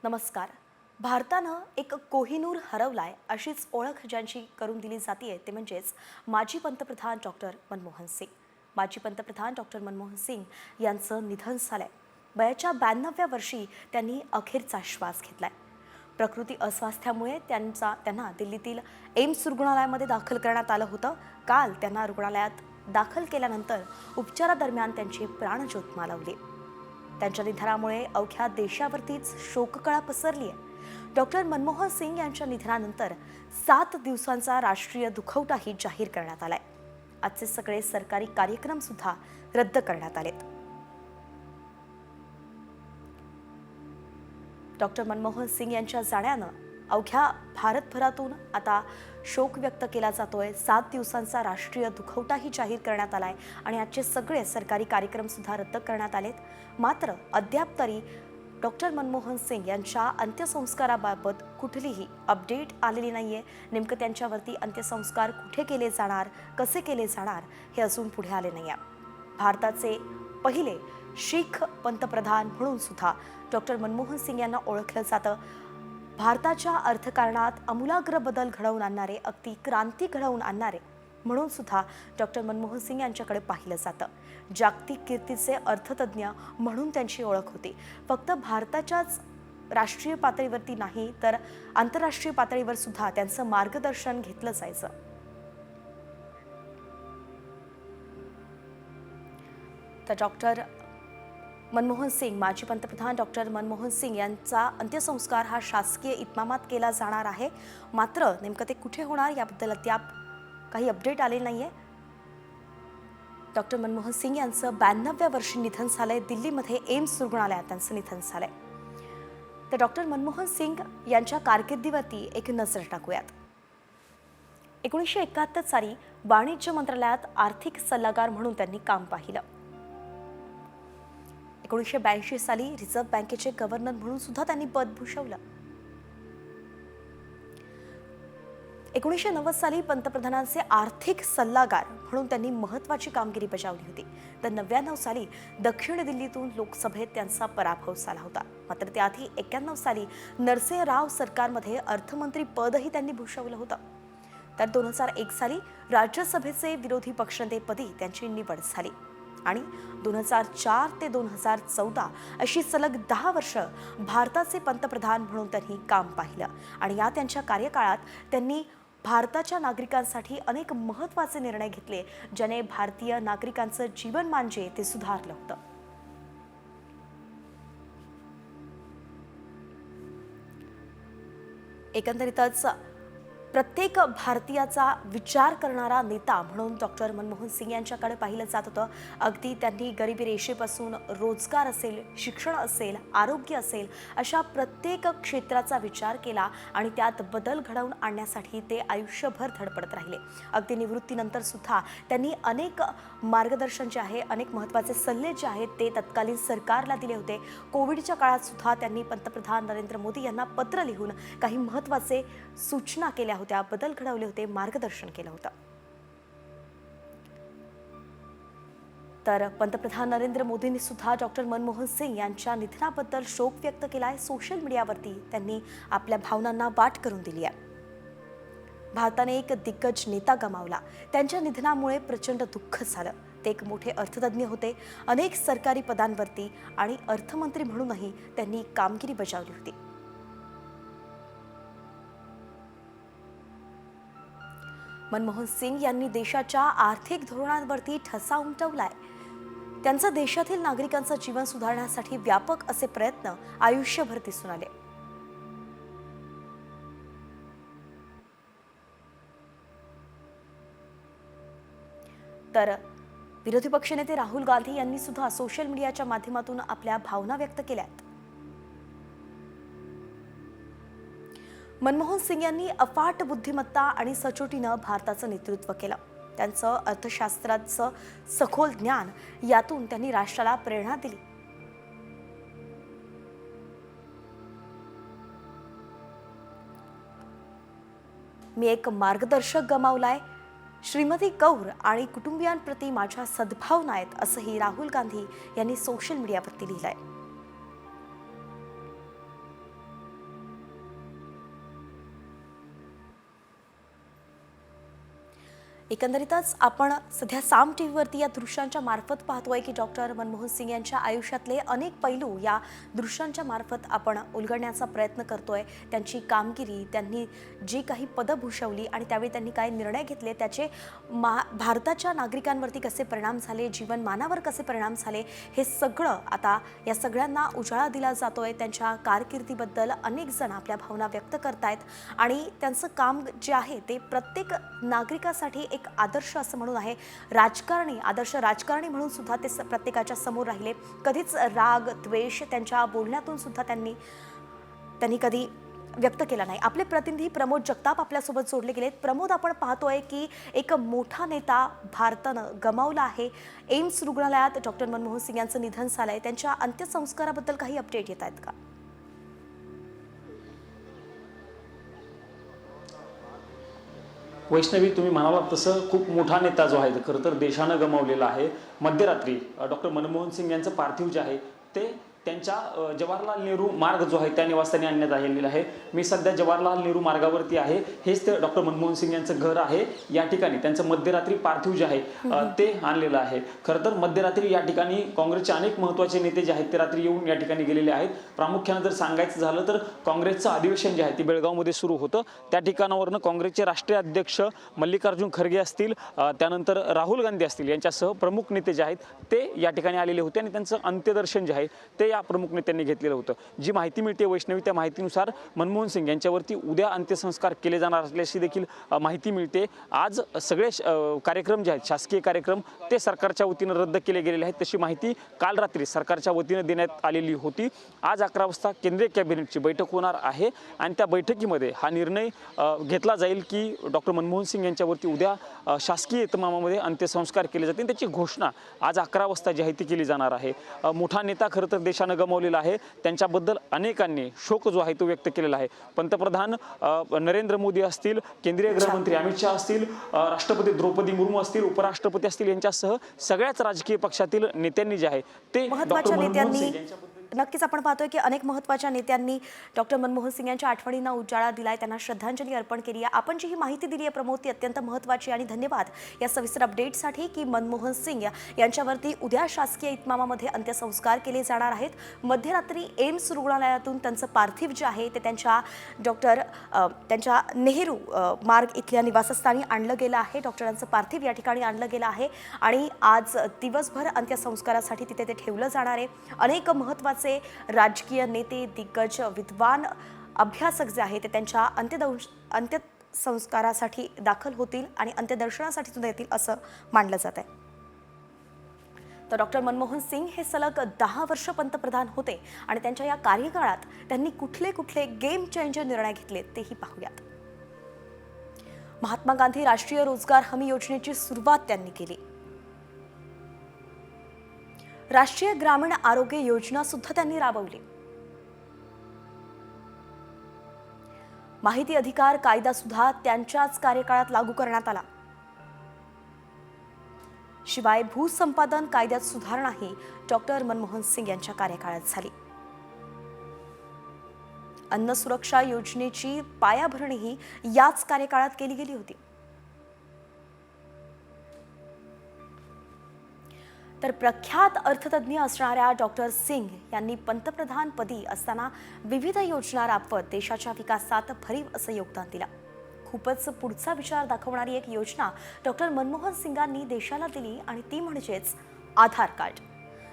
नमस्कार. भारतानं एक कोहिनूर हरवलाय अशीच ओळख ज्यांची करून दिली जाते ते म्हणजेच माजी पंतप्रधान डॉक्टर मनमोहन सिंग. माजी पंतप्रधान डॉक्टर मनमोहन सिंग यांचं निधन झालंय. वयाच्या 92व्या वर्षी त्यांनी अखेरचा श्वास घेतलाय. प्रकृती अस्वास्थ्यामुळे त्यांना दिल्लीतील एम्स रुग्णालयामध्ये दाखल करण्यात आलं होतं. काल त्यांना रुग्णालयात दाखल केल्यानंतर उपचारादरम्यान त्यांची प्राणज्योत मालवली. त्यांच्या निधनामुळे अवघ्या देशावरतीच शोककळा पसरली आहे. डॉक्टर मनमोहन सिंग यांच्या निधनानंतर 7 दिवसांचा राष्ट्रीय दुखवटाही जाहीर करण्यात आलाय. आजचे सगळे सरकारी कार्यक्रम सुद्धा रद्द करण्यात आलेत. डॉक्टर मनमोहन सिंग यांच्या जाण्यानं अवघ्या भारतभरातून आता शोक व्यक्त केला जातोय. 7 दिवसांचा राष्ट्रीय दुखवटाही जाहीर करण्यात आलाय आणि आजचे सगळे सरकारी कार्यक्रम सुद्धा रद्द करण्यात आलेत. मात्र अद्याप तरी डॉक्टर मनमोहन सिंग यांच्या अंत्यसंस्काराबाबत कुठलीही अपडेट आलेली नाहीये. नेमकं त्यांच्यावरती अंत्यसंस्कार कुठे केले जाणार, कसे केले जाणार हे अजून पुढे आले नाहीये. भारताचे पहिले शीख पंतप्रधान म्हणून सुद्धा डॉक्टर मनमोहन सिंग यांना ओळखलं जातं. भारताच्या अर्थकारणात आमूलाग्र बदल घडवून आणणारे, अगदी क्रांती घडवून आणणारे म्हणून सुद्धा डॉक्टर मनमोहन सिंग यांच्याकडे पाहिलं जातं. जागतिक कीर्तीचे अर्थतज्ञ म्हणून त्यांची ओळख होती. फक्त भारताच्याच राष्ट्रीय पातळीवरती नाही तर आंतरराष्ट्रीय पातळीवर सुद्धा त्यांचं मार्गदर्शन घेतलं जायचं. तर डॉक्टर मनमोहन सिंग, माजी पंतप्रधान डॉक्टर मनमोहन सिंग यांचा अंत्यसंस्कार हा शासकीय इतमामात केला जाणार आहे. मात्र नेमकं ते कुठे होणार याबद्दल अद्याप काही अपडेट आले नाहीये. डॉक्टर मनमोहन सिंग यांचं 92व्या वर्षी निधन झालंय. दिल्लीमध्ये एम्स रुग्णालयात त्यांचं निधन झालंय. तर डॉक्टर मनमोहन सिंग यांच्या कारकिर्दीवरती एक नजर टाकूयात. 1971 साली वाणिज्य मंत्रालयात आर्थिक सल्लागार म्हणून त्यांनी काम पाहिलं. 1982 साली रिझर्व्ह बँकेचे गव्हर्नर म्हणून सुद्धा त्यांनी पद भूषवलं. 1990 साली पंतप्रधानांचे आर्थिक सल्लागार म्हणून त्यांनी महत्त्वाची कामगिरी बजावली होती. तर 99 साली दक्षिण दिल्लीतून लोकसभेत त्यांचा पराभव झाला होता. मात्र त्याआधी 91 साली नरसिंह राव सरकारमध्ये अर्थमंत्री पदही त्यांनी भूषवलं होतं. तर 2001 साली राज्यसभेचे विरोधी पक्षनेतेपदी त्यांची निवड झाली आणि 2004 ते 2014 अशी सलग 10 वर्ष भारताचे पंतप्रधान म्हणून त्यांनी काम पाहिलं. आणि या त्यांच्या कार्यकाळात त्यांनी भारताच्या नागरिकांसाठी अनेक महत्त्वाचे निर्णय घेतले, ज्याने भारतीय नागरिकांचं जीवनमान जे ते सुधारलं होतं. एकंदरीतच प्रत्येक भारतीयाचा विचार करणारा नेता म्हणून डॉक्टर मनमोहन सिंग यांच्याकडे पाहिलं जात होतं. अगदी त्यांनी गरिबी रेषेपासून रोजगार असेल, शिक्षण असेल, आरोग्य असेल अशा प्रत्येक क्षेत्राचा विचार केला आणि त्यात बदल घडवून आणण्यासाठी ते आयुष्यभर धडपडत राहिले. अगदी निवृत्तीनंतर सुद्धा त्यांनी अनेक मार्गदर्शन जे आहे, अनेक महत्त्वाचे सल्ले जे आहेत ते तत्कालीन सरकारला दिले होते. कोविडच्या काळात सुद्धा त्यांनी पंतप्रधान नरेंद्र मोदी यांना पत्र लिहून काही महत्त्वाचे सूचना केल्या होत्या, बदल घडवले होते, मार्गदर्शन केलं होतं. तर पंतप्रधान नरेंद्र मोदींनी सुद्धा डॉक्टर मनमोहन सिंग यांच्या निधनाबद्दल शोक व्यक्त केलाय. सोशल मीडियावरती त्यांनी आपल्या भावनांना वाट करून दिली आहे. भारताने एक दिग्गज नेता गमावला. त्यांच्या निधनामुळे प्रचंड दुःख झालं. ते एक मोठे अर्थतज्ञ होते. अनेक सरकारी पदांवरती आणि अर्थमंत्री म्हणूनही त्यांनी कामगिरी बजावली होती. मनमोहन सिंग यांनी देशाच्या आर्थिक धोरणांवरती ठसा उमटवलाय. त्यांचा देशातील नागरिकांचं जीवन सुधारण्यासाठी व्यापक असे प्रयत्न आयुष्यभर दिसून आले. तर विरोधी पक्षनेते राहुल गांधी यांनी सुद्धा सोशल मीडियाच्या माध्यमातून आपल्या भावना व्यक्त केल्यात. मनमोहन सिंग यांनी अफाट बुद्धिमत्ता आणि सचोटीनं भारताचं नेतृत्व केलं. त्यांचं अर्थशास्त्राचं सखोल ज्ञान यातून त्यांनी राष्ट्राला प्रेरणा दिली. मी एक मार्गदर्शक गमावलाय. श्रीमती कौर आणि कुटुंबियांप्रती माझ्या सद्भावना आहेत असंही राहुल गांधी यांनी सोशल मीडियावरती लिहिलंय. एकंदरीतच आपण सध्या साम टीव्हीवरती या दृश्यांच्या मार्फत पाहतोय की डॉक्टर मनमोहन सिंग यांच्या आयुष्यातले अनेक पैलू या दृश्यांच्या मार्फत आपण उलगडण्याचा प्रयत्न करतोय। त्यांची कामगिरी, त्यांनी जी काही पदं भूषवली आणि त्यावेळी त्यांनी काय निर्णय घेतले, त्याचे भारताच्या नागरिकांवरती कसे परिणाम झाले, जीवनमानावर कसे परिणाम झाले, हे सगळं आता या सगळ्यांना उजाळा दिला जातोय। त्यांच्या कारकिर्दीबद्दल अनेक जण आपल्या भावना व्यक्त करतायत आणि त्यांचं काम जे आहे ते प्रत्येक नागरिकासाठी एक आदर्श असं म्हणून आहे। राजकारणी, आदर्श राजकारणी म्हणून सुद्धा ते प्रत्येकाच्या समोर राहिले। कधीच राग द्वेष त्यांच्या बोलण्यातून सुद्धा त्यांनी कधी व्यक्त केला नाही। आपले प्रतिनिधी प्रमोद जगताप आपल्यासोबत जोडले गेलेत। प्रमोद, आपण पाहतोय की एक मोठा नेता भारतानं गमावला आहे। एम्स रुग्णालयात डॉक्टर मनमोहन सिंग यांचं निधन झालंय। त्यांच्या अंत्यसंस्काराबद्दल काही अपडेट येत आहेत का? वैष्णवी, तुम्ही म्हणालात तसं खूप मोठा नेता जो आहे खरं तर देशानं गमावलेला आहे। मध्यरात्री डॉक्टर मनमोहन सिंग यांचं पार्थिव जे आहे ते त्यांच्या जवाहरलाल नेहरू मार्ग जो आहे त्या निवासस्थानी आणण्यात आलेला आहे। मी सध्या जवाहरलाल नेहरू मार्गावरती आहे। हेच ते डॉक्टर मनमोहन सिंग यांचं घर आहे। या ठिकाणी त्यांचं मध्यरात्री पार्थिव जे आहे ते आणलेलं आहे। खरं तर मध्यरात्री या ठिकाणी काँग्रेसचे अनेक महत्त्वाचे नेते जे आहेत ते रात्री येऊन या ठिकाणी गेलेले आहेत। प्रामुख्याने जर सांगायचं झालं तर काँग्रेसचं अधिवेशन जे आहे ते बेळगावमध्ये सुरू होतं। त्या ठिकाणावरनं काँग्रेसचे राष्ट्रीय अध्यक्ष मल्लिकार्जुन खरगे असतील, त्यानंतर राहुल गांधी असतील, यांच्यासह प्रमुख नेते जे आहेत ते या ठिकाणी आलेले होते आणि त्यांचं अंत्यदर्शन जे आहे ते या प्रमुख नेत्यांनी घेतलेलं होतं। जी माहिती मिळते वैष्णवी, त्या माहितीनुसार मनमोहन सिंग यांच्यावरती उद्या अंत्यसंस्कार केले जाणार असल्याची देखील माहिती मिळते। आज सगळे कार्यक्रम जे आहेत, शासकीय कार्यक्रम, ते सरकारच्या वतीनं रद्द केले गेलेले आहेत। तशी माहिती काल रात्री सरकारच्या वतीनं देण्यात आलेली होती। आज 11 वाजता केंद्रीय कॅबिनेटची बैठक होणार आहे आणि त्या बैठकीमध्ये हा निर्णय घेतला जाईल की डॉक्टर मनमोहन सिंग यांच्यावरती उद्या शासकीय इतमामामध्ये अंत्यसंस्कार केले जातील। त्याची घोषणा आज 11 वाजता जी आहे ती केली जाणार आहे। मोठा नेता खरं तर देशानं गमावलेला आहे। त्यांच्याबद्दल अनेकांनी शोक जो आहे तो व्यक्त केलेला आहे। पंतप्रधान नरेंद्र मोदी असतील, केंद्रीय गृहमंत्री अमित शाह असतील, राष्ट्रपती द्रौपदी मुर्मू असतील, उपराष्ट्रपती असतील, यांच्यासह सगळ्याच राजकीय पक्षातील नेत्यांनी जे आहे ते महत्त्वाच्या नेत्यांनी, नक्कीच आपण पाहतोय की अनेक महत्त्वाच्या नेत्यांनी डॉक्टर मनमोहन सिंग यांच्या आठवणींना उजाळा दिलाय, त्यांना श्रद्धांजली अर्पण केली आहे। आपण जी ही माहिती दिली आहे प्रमोद, ती अत्यंत महत्त्वाची आणि धन्यवाद या सविस्तर अपडेटसाठी की मनमोहन सिंग यांच्यावरती उद्या शासकीय इतमामामध्ये अंत्यसंस्कार केले जाणार आहेत। मध्यरात्री एम्स रुग्णालयातून त्यांचं पार्थिव जे आहे ते त्यांच्या नेहरू मार्ग इथल्या निवासस्थानी आणलं गेलं आहे। डॉक्टरांचं पार्थिव या ठिकाणी आणलं गेलं आहे आणि आज दिवसभर अंत्यसंस्कारासाठी तिथे ते ठेवलं जाणार आहे। अनेक महत्त्वाचे राजकीय नेते, दिग्गज, विद्वान, अभ्यासक जे आहेत ते त्यांच्या अंत्यसंस्कारासाठी दाखल होतील आणि अंत्यदर्शनासाठी सुद्धा येतील असं मानलं जात आहे। तर डॉक्टर मनमोहन सिंग हे सलग 10 वर्ष पंतप्रधान होते आणि त्यांच्या या कार्यकाळात त्यांनी कुठले कुठले गेम चेंजर निर्णय घेतले तेही पाहूयात। महात्मा गांधी राष्ट्रीय रोजगार हमी योजनेची सुरुवात त्यांनी केली। राष्ट्रीय ग्रामीण आरोग्य योजना सुद्धा त्यांनी राबवली। माहिती अधिकार कायदा सुद्धा त्यांच्याच कार्यकाळात लागू करण्यात आला। शिवाय भूसंपादन कायद्यात सुधारणाही डॉक्टर मनमोहन सिंग यांच्या कार्यकाळात झाली। अन्न सुरक्षा योजनेची पायाभरणीही याच कार्यकाळात केली गेली होती। तर प्रख्यात अर्थतज्ञ असणाऱ्या डॉक्टर सिंग यांनी पंतप्रधानपदी असताना विविध योजना राबवत देशाच्या विकासात भरीव असं योगदान दिलं। खूपच पुढचा विचार दाखवणारी एक योजना डॉक्टर मनमोहन सिंगांनी देशाला दिली आणि ती म्हणजेच आधार कार्ड।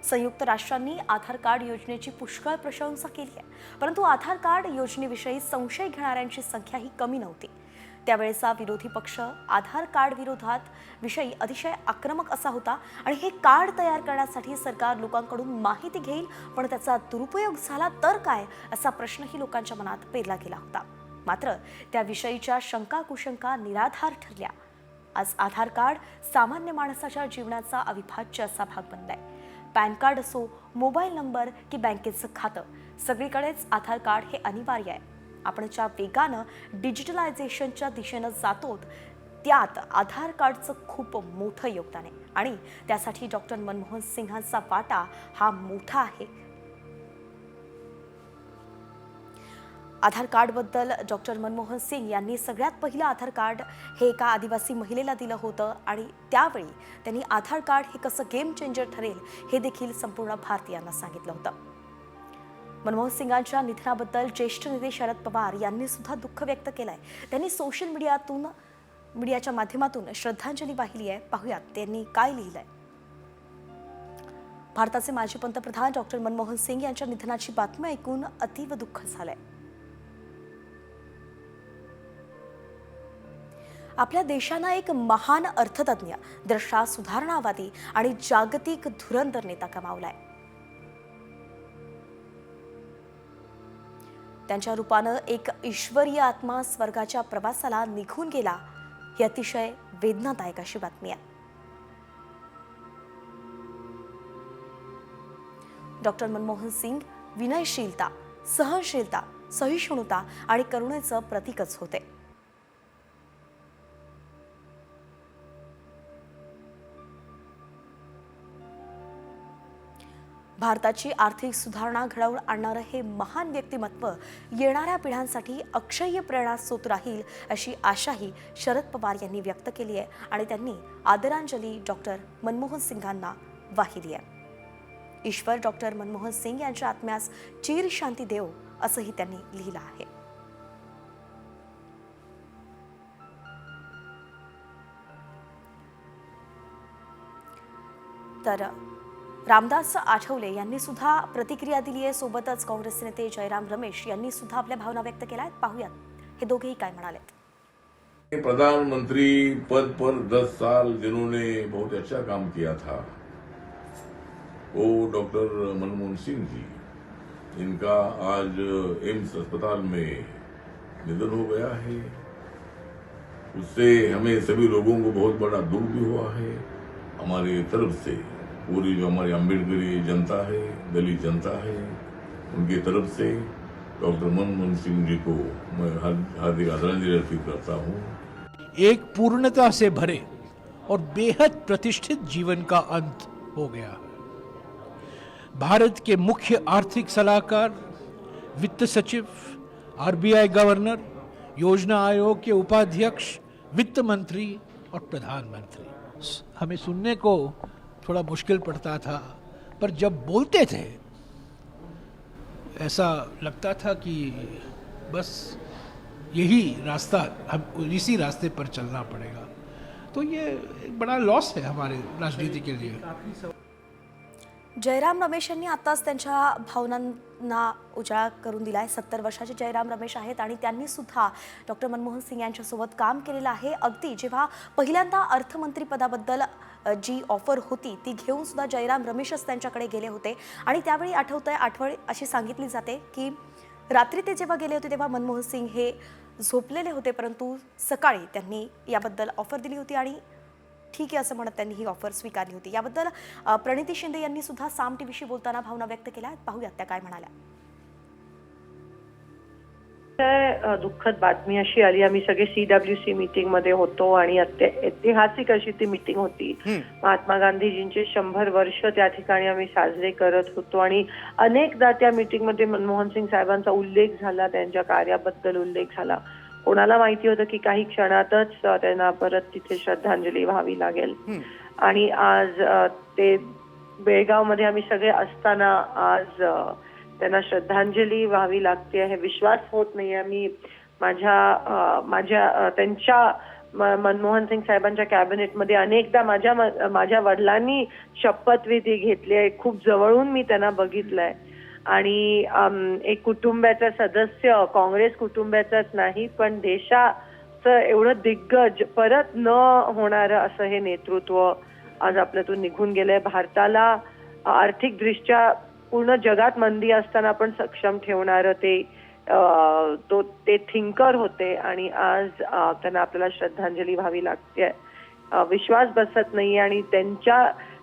संयुक्त राष्ट्रांनी आधार कार्ड योजनेची पुष्कळ प्रशंसा केली आहे, परंतु आधार कार्ड योजनेविषयी संशय घेणाऱ्यांची संख्या ही कमी नव्हती। त्यावेळेचा विरोधी पक्ष आधार कार्ड विरोधात विषयी अतिशय आक्रमक असा होता आणि हे कार्ड तयार करण्यासाठी सरकार लोकांकडून माहिती घेईल, पण त्याचा दुरुपयोग झाला तर काय असा प्रश्नही लोकांच्या मनात पेरला गेला होता। मात्र त्याविषयीच्या शंका कुशंका निराधार ठरल्या। आज आधार कार्ड सामान्य माणसाच्या जीवनाचा अविभाज्य असा भाग बनलाय। पॅन कार्ड असो, मोबाईल नंबर की बँकेचं खातं, सगळीकडेच आधार कार्ड हे अनिवार्य आहे। आपण ज्या वेगानं डिजिटलायझेशनच्या दिशेनं जातो त्यात आधार कार्डचं खूप मोठं योगदान आहे आणि त्यासाठी डॉक्टर मनमोहन सिंगांचा वाटा हा मोठा आहे। आधार कार्डबद्दल डॉक्टर मनमोहन सिंग यांनी सगळ्यात पहिलं आधार कार्ड हे एका आदिवासी महिलेला दिलं होतं आणि त्यावेळी त्यांनी आधार कार्ड हे कसं गेम चेंजर ठरेल हे देखील संपूर्ण भारतीयांना सांगितलं होतं. मनमोहन सिंगांच्या निधनाबद्दल ज्येष्ठ नेते शरद पवार यांनी सुद्धा दुःख व्यक्त केलंय. त्यांनी सोशल मीडियाच्या माध्यमातून श्रद्धांजली वाहिली आहे. पाहुयात त्यांनी काय लिहिलंय. भारताचे माजी पंतप्रधान डॉक्टर मनमोहन सिंग यांच्या निधनाची बातमी ऐकून अतीव दुःख झालंय. आपल्या देशानं एक महान अर्थतज्ञ, द्रष्टा, सुधारणावादी आणि जागतिक धुरंधर नेता गमावलाय. त्यांच्या रूपानं एक ईश्वरीय आत्मा स्वर्गाच्या प्रवासाला निघून गेला ही अतिशय वेदनादायक अशी बातमी आहे. डॉक्टर मनमोहन सिंग विनयशीलता, सहनशीलता, सहिष्णुता आणि करुणेचं प्रतीकच होते. भारताची आर्थिक सुधारणा घडवून आणणारं हे महान व्यक्तिमत्व येणाऱ्या पिढ्यांसाठी अक्षय्य प्रेरणास्रोत राहील अशी आशाही शरद पवार यांनी व्यक्त केली आहे आणि त्यांनी आदरांजली डॉक्टर मनमोहन सिंगांना वाहिली आहे. ईश्वर डॉक्टर मनमोहन सिंग यांच्या आत्म्यास चिर शांती देव असंही त्यांनी लिहिलं आहे. तर रामदास आठवले यांनी सुद्धा प्रतिक्रिया दिली आहे. सोबतच काँग्रेस नेते जयराम रमेश यांनी सुद्धा आपल्या भावना व्यक्त केल्या आहेत. पाहूयात हे दोघेही काय म्हणालेत. प्रधानमंत्री पद पर 10 साल जिन्होंने बहुत अच्छा काम किया था वो डॉक्टर मनमोहन सिंह जी, इनका आज एम्स अस्पताल में निधन हो गया है. उससे हमें सभी लोगों को बहुत बड़ा दुख भी हुआ है. हमारी तरफ से पूरी जो हमारी अम्बेडकरी जनता है, दलित जनता है, उनकी तरफ से डॉक्टर मनमोहन सिंह जी को मैं हार्दिक आदरांजलि अर्पित करता हूँ. एक पूर्णता से भरे और बेहद प्रतिष्ठित जीवन का अंत हो गया. भारत के मुख्य आर्थिक सलाहकार, वित्त सचिव, आरबीआई गवर्नर, योजना आयोग के उपाध्यक्ष, वित्त मंत्री और प्रधानमंत्री. हमें सुनने को थोड़ा मुश्किल पड़ता था, पर जब बोलते थे ऐसा लगता था कि बस यही रास्ता, हम इसी रास्ते पर चलना पड़ेगा. तो ये एक बड़ा लॉस है हमारे राजनीति के लिए. जयराम रमेश यांनी आताच त्यांच्या भावनांना उजाळा करून दिलाय. 70 वर्षाचे जयराम रमेश आहेत आणि त्यांनी सुद्धा डॉक्टर मनमोहन सिंग यांच्यासोबत काम केलेलं आहे. अगदी जेव्हा पहिल्यांदा अर्थमंत्रीपदाबद्दल जी ऑफर होती ती घेऊन सुद्धा जयराम रमेशच त्यांच्याकडे गेले होते आणि त्यावेळी आठवण अशी सांगितली जाते की रात्री ते जेव्हा गेले होते तेव्हा मनमोहन सिंग हे झोपलेले होते, परंतु सकाळी त्यांनी याबद्दल ऑफर दिली होती आणि ठीक आहे असं म्हणत त्यांनी ही ऑफर स्वीकारली होती. याबद्दल प्रणिती शिंदे यांनी सुद्धा साम टीव्हीशी बोलताना भावना व्यक्त केल्या. पाहूयात त्या काय म्हणाल्या. दुःखद बातमी अशी आली. आम्ही सगळे CWC मीटिंग मध्ये होतो आणि ऐतिहासिक अशी ती मीटिंग होती. महात्मा गांधीजींचे 100 वर्ष त्या ठिकाणी आम्ही साजरे करत होतो आणि अनेकदा त्या मीटिंग मध्ये मनमोहन सिंग साहेबांचा उल्लेख झाला, त्यांच्या कार्याबद्दल उल्लेख झाला. कोणाला माहिती होतं की काही क्षणातच त्यांना परत तिथे श्रद्धांजली व्हावी लागेल. आणि आज ते बेळगावमध्ये आम्ही सगळे असताना आज त्यांना श्रद्धांजली व्हावी लागते हे विश्वास होत नाहीये. मी माझ्या त्यांच्या मनमोहन सिंग साहेबांच्या कॅबिनेटमध्ये अनेकदा माझ्या वडिलांनी शपथविधी घेतली आहे. खूप जवळून मी त्यांना बघितलंय आणि एक कुटुंबाचा सदस्य, काँग्रेस कुटुंबाचाच नाही पण देशाचं एवढं दिग्गज परत न होणारं असं हे नेतृत्व आज आपल्यातून निघून गेलंय. भारताला आर्थिकदृष्ट्या पूर्ण जगात मंदी असताना पण सक्षम ठेवणारं ते थिंकर होते आणि आज त्यांना आपल्याला श्रद्धांजली व्हावी लागते. विश्वास बसत नाहीये आणि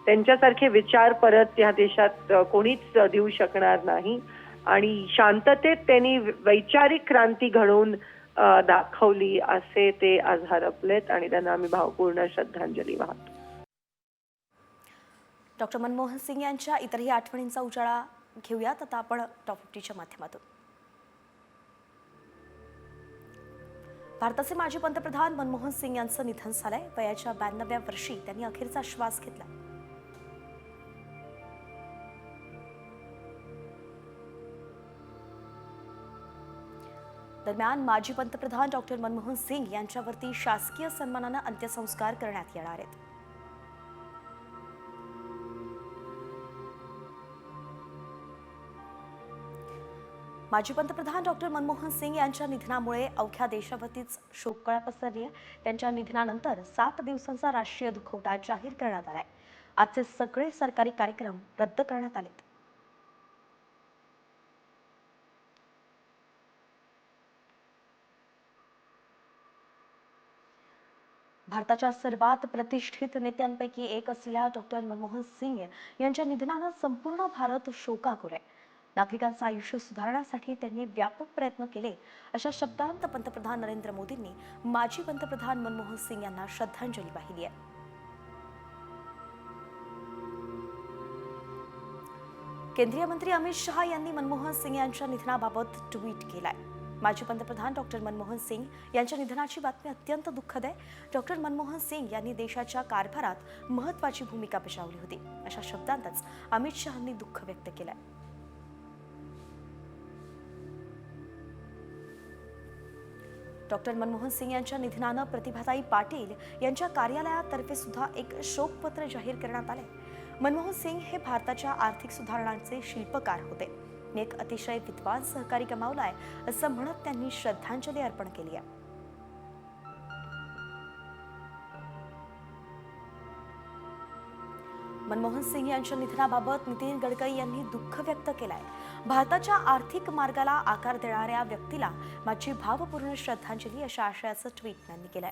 त्यांच्यासारखे विचार परत या देशात कोणीच देऊ शकणार नाही आणि शांततेत त्यांनी वैचारिक क्रांती घडवून दाखवली असे ते आज हरपलेत आणि त्यांना आम्ही भावपूर्ण श्रद्धांजली वाहतो. डॉक्टर मनमोहन सिंग यांच्या इतरही आठवणींचा उजाळा घेऊयात आता आपण टॉप 50च्या माध्यमातून. भारताचे माजी पंतप्रधान मनमोहन सिंग यांचं निधन झालंय. वयाच्या 92व्या वर्षी त्यांनी अखेरचा श्वास घेतला. दरम्यान माजी पंतप्रधान डॉक्टर मनमोहन सिंग यांच्यावरती शासकीय सन्मानानं अंत्यसंस्कार करण्यात येणार आहेत. माजी पंतप्रधान डॉक्टर मनमोहन सिंग यांच्या निधनामुळे अवघ्या देशावरतीच शोककळा पसरली आहे. त्यांच्या निधनानंतर 7 दिवसांचा राष्ट्रीय दुखवटा जाहीर करण्यात आलाय. आजचे सगळे सरकारी कार्यक्रम रद्द करण्यात आलेत. भारताच्या सर्वात प्रतिष्ठित नेत्यांपैकी एक असलेल्या डॉक्टर मनमोहन सिंग यांच्या निधनानं संपूर्ण भारत शोकाकुल आहे. नागरिकांचं आयुष्य सुधारण्यासाठी त्यांनी व्यापक प्रयत्न केले, अशा शब्दांत पंतप्रधान नरेंद्र मोदींनी माजी पंतप्रधान मनमोहन सिंग यांना श्रद्धांजली वाहिली आहे. केंद्रीय मंत्री अमित शहा यांनी मनमोहन सिंग यांच्या निधनाबाबत ट्विट केलंय. माजी पंतप्रधान डॉक्टर मनमोहन सिंग यांच्या निधनाची बातमी अत्यंत दुःखद आहे. डॉक्टर मनमोहन सिंग यांनी देशाच्या कारभारात महत्त्वाची भूमिका बजावली होती, अशा शब्दांतच अमित शहांनी दुःख व्यक्त केलंय. डॉक्टर मनमोहन सिंग यांच्या निधनानं प्रतिभाताई पाटील यांच्या कार्यालयातर्फे सुद्धा एक शोकपत्र जाहीर करण्यात आले. मनमोहन सिंग हे भारताच्या आर्थिक सुधारणांचे शिल्पकार होते. मी एक अतिशय विद्वान सहकारी गमावलाय, असं म्हणत त्यांनी श्रद्धांजली अर्पण केली आहे. मनमोहन सिंग यांच्या निधनाबाबत नितीन गडकरी यांनी दुःख व्यक्त केलंय. भारताच्या आर्थिक मार्गाला आकार देणाऱ्या व्यक्तीला माझी भावपूर्ण श्रद्धांजली, अशा आशयाचं ट्विट त्यांनी केलंय.